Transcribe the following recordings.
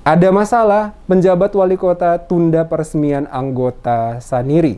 Ada masalah, penjabat wali kota tunda peresmian anggota Saniri.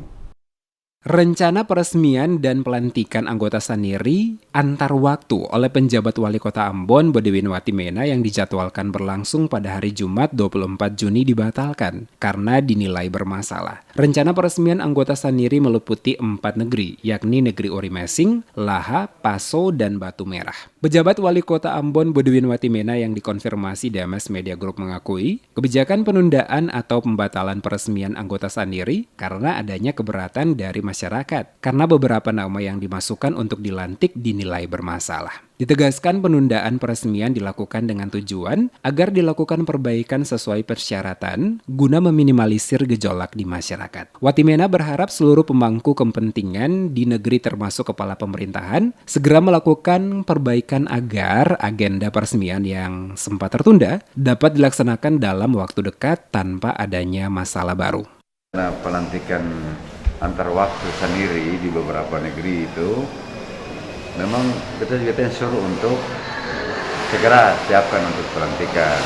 Rencana peresmian dan pelantikan anggota Saniri antar waktu oleh penjabat wali kota Ambon Bodewin Watimena yang dijadwalkan berlangsung pada hari Jumat 24 Juni dibatalkan karena dinilai bermasalah. Rencana peresmian anggota Saniri meliputi 4 negeri, yakni negeri Orimesing, Laha, Paso, dan Batu Merah. Pejabat wali kota Ambon Bodewin Watimena yang dikonfirmasi DMS Media Group mengakui kebijakan penundaan atau pembatalan peresmian anggota Saniri karena adanya keberatan dari masyarakat karena beberapa nama yang dimasukkan untuk dilantik dinilai bermasalah. Ditegaskan penundaan peresmian dilakukan dengan tujuan agar dilakukan perbaikan sesuai persyaratan guna meminimalisir gejolak di masyarakat. Watimena berharap seluruh pemangku kepentingan di negeri termasuk kepala pemerintahan segera melakukan perbaikan agar agenda peresmian yang sempat tertunda dapat dilaksanakan dalam waktu dekat tanpa adanya masalah baru. Pelantikan antar waktu Saniri di beberapa negeri itu memang kita juga suruh untuk segera siapkan untuk pelantikan.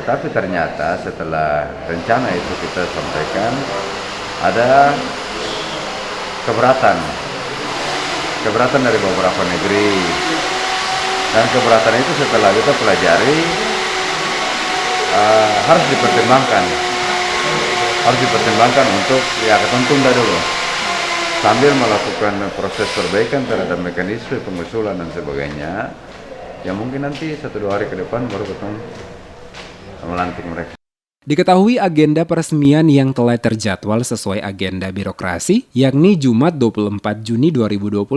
Tetapi ternyata setelah rencana itu kita sampaikan ada keberatan dari beberapa negeri, dan keberatan itu setelah kita pelajari harus dipertimbangkan untuk kita tunda dulu sambil melakukan proses perbaikan terhadap mekanisme pengusulan dan sebagainya, yang mungkin nanti 1-2 hari ke depan baru ketemu melantik mereka. Diketahui agenda peresmian yang telah terjadwal sesuai agenda birokrasi, yakni Jumat 24 Juni 2022,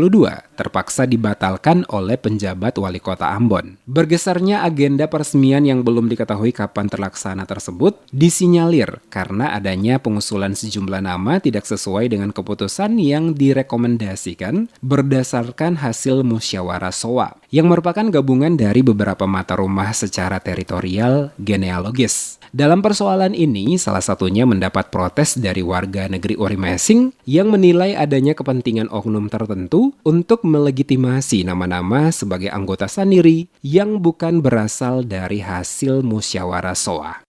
terpaksa dibatalkan oleh penjabat wali kota Ambon. Bergesernya agenda peresmian yang belum diketahui kapan terlaksana tersebut disinyalir karena adanya pengusulan sejumlah nama tidak sesuai dengan keputusan yang direkomendasikan berdasarkan hasil musyawarah SOA, yang merupakan gabungan dari beberapa mata rumah secara teritorial genealogis. Dalam persoalan ini, salah satunya mendapat protes dari warga negeri Orimesing yang menilai adanya kepentingan oknum tertentu untuk melegitimasi nama-nama sebagai anggota Saniri yang bukan berasal dari hasil musyawarah SOA.